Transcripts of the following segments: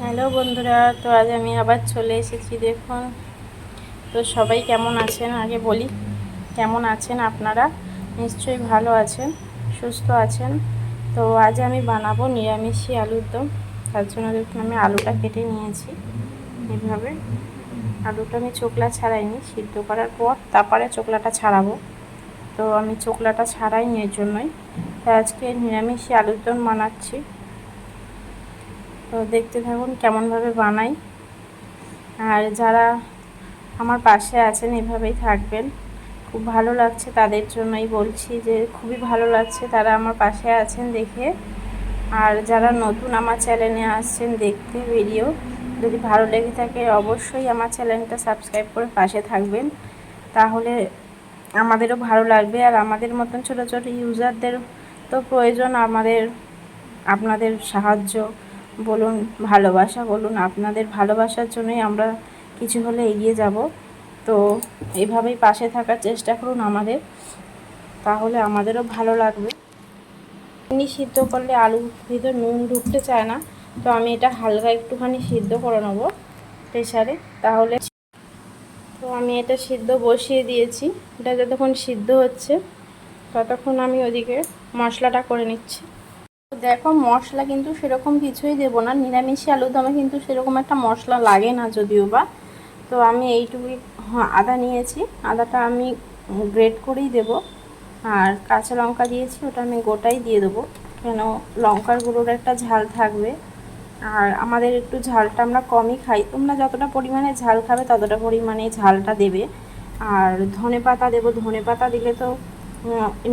Hello বন্ধুরা, তো আজ আমি আবার চলে এসেছি। দেখুন, তো সবাই কেমন আছেন আগে বলি। কেমন আছেন আপনারা? নিশ্চয়ই ভালো আছেন, সুস্থ আছেন। তো আজ আমি বানাবো নিরামিষি আলুর দম। তার জন্য দেখুন আমি আলুটা কেটে নিয়েছি এভাবে। আলুটা আমি চোকলা ছাড়াইনি, সিদ্ধ করার পর তারপরে চোকলাটা ছাড়াবো। তো আমি চোকলাটা ছাড়াইনি, এর জন্যই আজকে নিরামিষি আলুর দম বানাচ্ছি। তো দেখতে থাকুন কেমনভাবে বানাই। আর যারা আমার পাশে আছেন এভাবেই থাকবেন, খুব ভালো লাগছে তাদের জন্যই বলছি যে খুবই ভালো লাগছে তারা আমার পাশে আছেন দেখে। আর যারা নতুন আমার চ্যানেলে আসছেন দেখতে ভিডিও, যদি ভালো লেগে থাকে অবশ্যই আমার চ্যানেলটা সাবস্ক্রাইব করে পাশে থাকবেন, তাহলে আমাদেরও ভালো লাগবে। আর আমাদের মতন ছোটো ছোটো ইউজারদের তো প্রয়োজন আপনাদের সাহায্য বলুন, ভালোবাসা বলুন। আপনাদের ভালোবাসার জন্যই আমরা কিছু হলে এগিয়ে যাব। তো এভাবেই পাশে থাকার চেষ্টা করুন আমাদের, তাহলে আমাদেরও ভালো লাগবে। এমনি সিদ্ধ করলে আলুর ভিতর নুন ঢুকতে চায় না, তো আমি এটা হালকা একটুখানি সিদ্ধ করে নেবো প্রেসারে। তাহলে তো আমি এটা সিদ্ধ বসিয়ে দিয়েছি। এটা যতক্ষণ সিদ্ধ হচ্ছে ততক্ষণ আমি ওদিকে মশলাটা করে নিচ্ছি। দেখো, মশলা কিন্তু সেরকম কিছুই দেবো না, নিরামিষি আলুর দমে কিন্তু সেরকম একটা মশলা লাগে না যদিও বা। তো আমি এইটুকুই আদা নিয়েছি, আদাটা আমি গ্রেট করেই দেব। আর কাঁচা লঙ্কা দিয়েছি, ওটা আমি গোটাই দিয়ে দেবো, কেন লঙ্কার গুঁড়োর একটা ঝাল থাকবে। আর আমাদের একটু ঝালটা আমরা কমই খাই, তোমরা যতটা পরিমাণে ঝাল খাবে ততটা পরিমাণে ঝালটা দেবে। আর ধনেপাতা দেবো, ধনেপাতা দিলে তো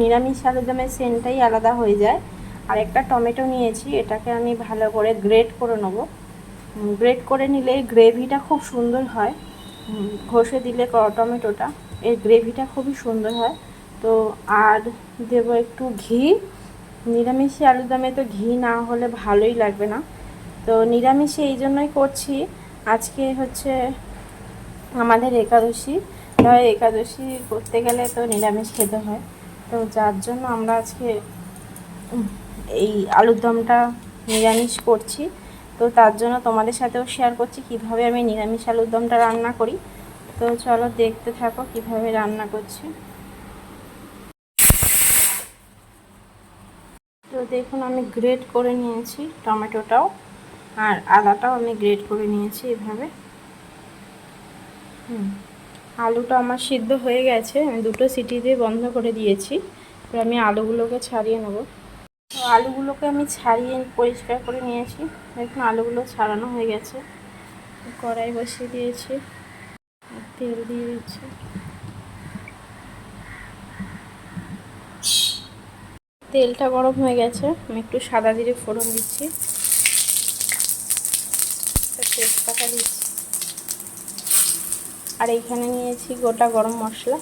নিরামিষ আলুর দমের সেন্টটাই আলাদা হয়ে যায়। আর একটা টমেটো নিয়েছি, এটাকে আমি ভালো করে গ্রেট করে নেবো। গ্রেট করে নিলে গ্রেভিটা খুব সুন্দর হয়, ঘষে দিলে টমেটোটা এর গ্রেভিটা খুবই সুন্দর হয়। তো আর দেবো একটু ঘি। নিরামিষি আলুর দমে তো ঘি না হলে ভালোই লাগবে না। তো নিরামিষে এই জন্যই করছি, আজকে হচ্ছে আমাদের একাদশী। তাই একাদশী করতে গেলে তো নিরামিষ খেতে হয়। তো যার জন্য আমরা আজকে এই আলুর দমটা নিরামিষ করছি। তো তার জন্য তোমাদের সাথেও শেয়ার করছি কিভাবে আমি নিরামিষ আলুর দমটা রান্না করি। তো চলো দেখতে থাকো কিভাবে রান্না করছি। তো দেখুন আমি গ্রেট করে নিয়েছি টমেটোটাও, আর আদাটাও আমি গ্রেট করে নিয়েছি এভাবে। আলুটা আমার সিদ্ধ হয়ে গেছে, আমি দুটো সিটি দিয়ে বন্ধ করে দিয়েছি। এবার আমি আলুগুলোকে ছাড়িয়ে নেব। তো আলুগুলোকে আমি ছাড়িয়ে পরিষ্কার করে নিয়েছি। দেখুন আলুগুলো ছাড়ানো হয়ে গেছে। কড়াই বসিয়ে দিয়েছি, তেল দিয়ে দিচ্ছি। তেলটা গরম হয়ে গেছে, আমি একটু সাদা জিরে ফোড়ন দিচ্ছি, তেজপাতা দিচ্ছি, আর এইখানে নিয়েছি গোটা গরম মশলা।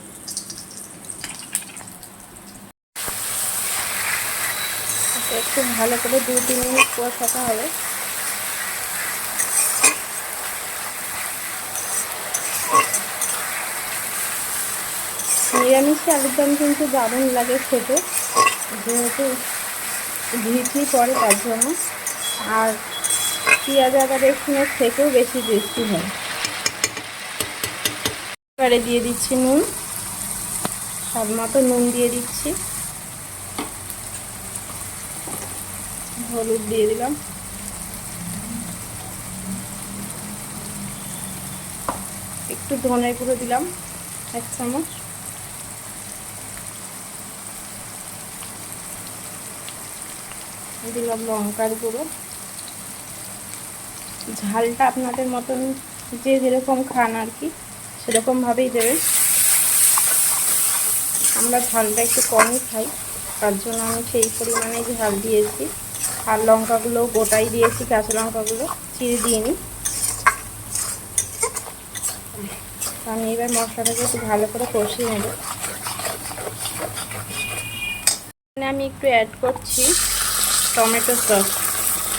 একটু ভালো করে 2-3 মিনিট কষাতে হবে। নিরামিষে আলুর দম কিন্তু দারুণ লাগে খেতে, যেহেতু ঘি পড়ে তার জন্য। আর পেঁয়াজ আদা রসুনের থেকেও বেশি টেস্টি হয়। এবারে দিয়ে দিচ্ছি নুন, স্বাদ মতো নুন দিয়ে দিচ্ছি, হলুদ দিয়ে দিলাম, একটু ধনে গুঁড়ো দিলাম 1 চামচ, দিলাম লঙ্কার গুঁড়ো। ঝালটা আপনাদের মতন যে যেরকম খান আর কি সেরকমভাবেই দেবেন। আমরা ঝালটা একটু কমই খাই, তার জন্য আমি সেই পরিমাণে ঝাল দিয়েছি। আর লঙ্কাগুলো গোটাই দিয়েছি, কাঁচা লঙ্কাগুলো চিড়ে দিইনি। আমি এবার মশলাটাকে একটু ভালো করে কষিয়ে নেব। এখানে আমি একটু অ্যাড করছি টমেটো সস।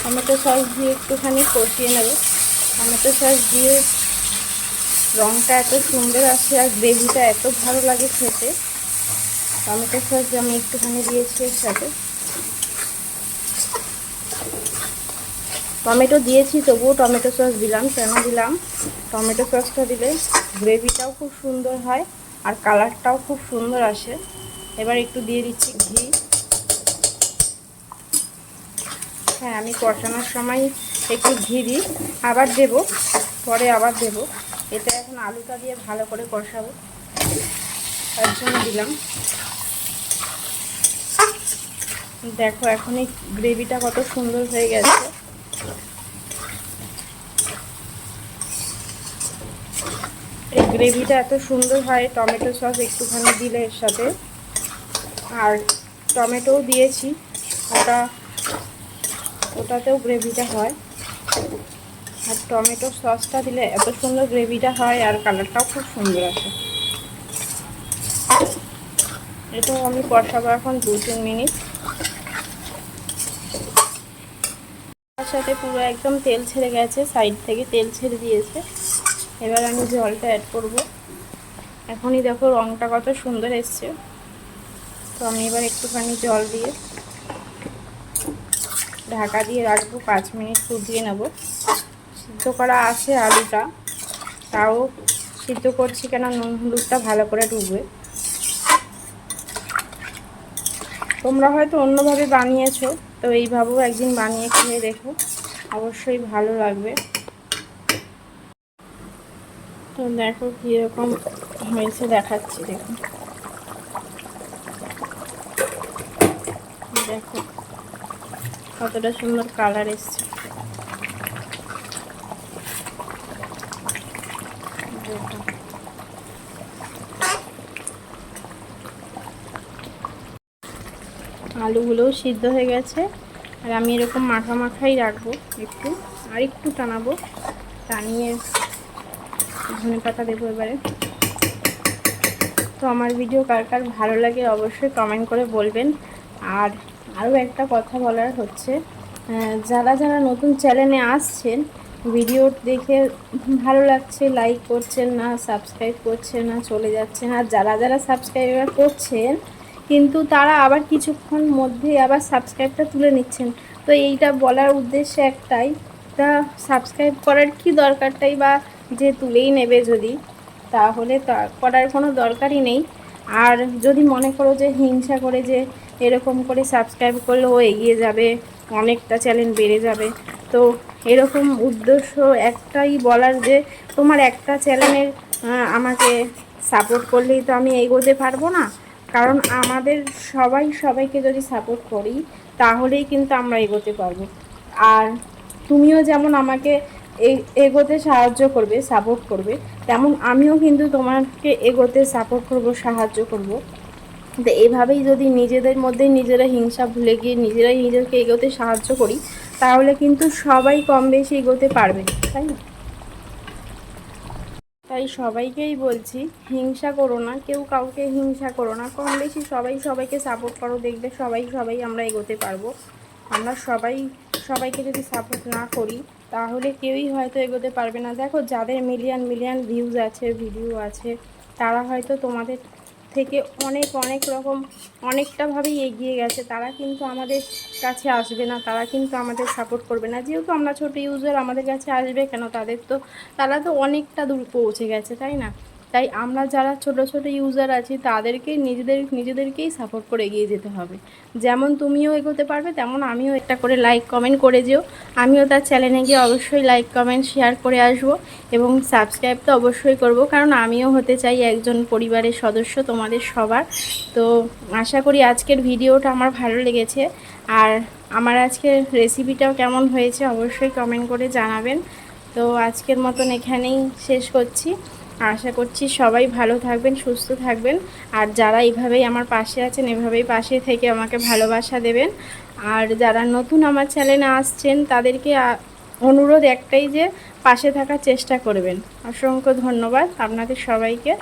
টমেটো সস দিয়ে একটুখানি কষিয়ে নেব। টমেটো সস দিয়ে রঙটা এত সুন্দর আসে আর গ্রেভিটা এত ভালো লাগে খেতে। টমেটো সস আমি একটুখানি দিয়েছি এর সাথে। টমেটো দিয়েছি তবুও টমেটো সস দিলাম। কেন দিলাম? টমেটো সসটা দিলে গ্রেভিটাও খুব সুন্দর হয় আর কালারটাও খুব সুন্দর আসে। এবার একটু দিয়ে দিচ্ছি ঘি। হ্যাঁ, আমি কষানোর সময় একটু ঘি দিই, আবার দেব, পরে আবার দেব। এটা এখন আলুটা দিয়ে ভালো করে কষাবো, তার জন্য দিলাম। দেখো এখন এই গ্রেভিটা কত সুন্দর হয়ে গেছে। এই গ্রেভিটা এত সুন্দর হয় টমেটো সস একটুখানি দিলে এর সাথে। আর টমেটোও দিয়েছি, ওটাতেও গ্রেভিটা হয়। আর টমেটো সসটা দিলে এত সুন্দর গ্রেভিটা হয় আর কালারটাও খুব সুন্দর আসে। এটাও আমি কষাবো এখন 2-3 মিনিট। তার সাথে পুরো একদম তেল ছেড়ে গেছে, সাইড থেকে তেল ছেড়ে দিয়েছে। এবার আমি জলটা অ্যাড করব। এখনই দেখো রঙটা কত সুন্দর এসছে। তো আমি এবার একটুখানি জল দিয়ে ঢাকা দিয়ে রাখবো, 5 মিনিট ফুটিয়ে নেব। সিদ্ধ করা আছে আলুটা, তাও সিদ্ধ করছি কেন নুন হলুদটা ভালো করে ডুববে। তোমরা হয়তো অন্যভাবে বানিয়েছো, তো এইভাবেও একদিন বানিয়ে খেয়ে দেখো, অবশ্যই ভালো লাগবে। তো দেখো কীরকম হয়েছে দেখাচ্ছি। দেখো কতটা সুন্দর কালার এসছে। আলুগুলোও সিদ্ধ হয়ে গেছে। আর আমি এরকম মাখা মাখাই রাখবো, আর একটু টানাবো, টানিয়ে ধনে পাতা দেবো এবারে। তো আমার ভিডিও কার কার ভালো লাগে অবশ্যই কমেন্ট করে বলবেন। আর আরও একটা কথা বলার হচ্ছে, যারা যারা নতুন চ্যানেলে আসছেন, ভিডিও দেখে ভালো লাগছে, লাইক করছেন না, সাবস্ক্রাইব করছেন না, চলে যাচ্ছেন। আর যারা যারা সাবস্ক্রাইবার করছেন কিন্তু তারা আবার কিছুক্ষণ মধ্যে আবার সাবস্ক্রাইবটা তুলে নিচ্ছেন। তো এইটা বলার উদ্দেশ্য একটাই, তা সাবস্ক্রাইব করার কি দরকারটাই বা যে তুলেই নেবে যদি, তাহলে তা করার কোনো দরকারই নেই। আর যদি মনে করো যে হিংসা করে যে এরকম করে সাবস্ক্রাইব করলে ও এগিয়ে যাবে, অনেকটা চ্যানেল বেড়ে যাবে, তো এরকম উদ্দেশ্য একটাই বলার যে তোমার একটা চ্যানেলের আমাকে সাপোর্ট করলেই তো আমি এগোতে পারবো না। কারণ আমাদের সবাইকে যদি সাপোর্ট করি তাহলেই কিন্তু আমরা এগোতে পারবো। আর তুমিও যেমন আমাকে এগোতে সাহায্য করবে, সাপোর্ট করবে, তেমন আমিও কিন্তু তোমাকে এগোতে সাপোর্ট করব, সাহায্য করব। তো এভাবেই যদি নিজেদের মধ্যে নিজেরা হিংসা ভুলে গিয়ে নিজেরাই নিজেকে এগোতে সাহায্য করি, তাহলে কিন্তু সবাই কম বেশি এগোতে পারবে, তাই না? তাই সবাইকেই বলছি, হিংসা করো না, কেউ কাউকে হিংসা করো না, কম বেশি সবাই সবাইকে সাপোর্ট করো, দেখবে সবাই আমরা এগোতে পারবো। আমরা সবাইকে যদি সাপোর্ট না করি তাহলে কেউই হয়তো এগোতে পারবে না। দেখো যাদের মিলিয়ন ভিউজ আছে, ভিডিও আছে, তারা হয়তো তোমাদের থেকে অনেক রকম অনেকটাভাবেই এগিয়ে গেছে, তারা কিন্তু আমাদের কাছে আসবে না, তারা কিন্তু আমাদের সাপোর্ট করবে না। যেহেতু আমরা ছোটো ইউজার, আমাদের কাছে আসবে কেন? তারা তো অনেকটা দূর পৌঁছে গেছে, তাই না? তাই আমরা যারা ছোট ইউজার আছি তাদেরকে নিজেদেরকেই সাপোর্ট করে এগিয়ে যেতে হবে। যেমন তুমিও এগোতে পারবে, তেমন আমিও একটা করে লাইক কমেন্ট করে যেও। আমিও তার চ্যানেলে গিয়ে অবশ্যই লাইক কমেন্ট শেয়ার করে আসবো এবং সাবস্ক্রাইব তো অবশ্যই করব, কারণ আমিও হতে চাই একজন পরিবারের সদস্য তোমাদের সবার। তো আশা করি আজকের ভিডিওটা আমার ভালো লেগেছে। আর আমার আজকের রেসিপিটাও কেমন হয়েছে অবশ্যই কমেন্ট করে জানাবেন। তো আজকের মতন এখানেই শেষ করছি। আশা করছি সবাই ভালো থাকবেন, সুস্থ থাকবেন। আর যারা এইভাবেই আমার পাশে আছেন, এভাবেই পাশে থেকে আমাকে ভালোবাসা দেবেন। আর যারা নতুন আমার চ্যানেলে আসছেন তাদেরকে অনুরোধ একটাই, যে পাশে থাকার চেষ্টা করবেন। অসংখ্য ধন্যবাদ আপনাদের সবাইকে।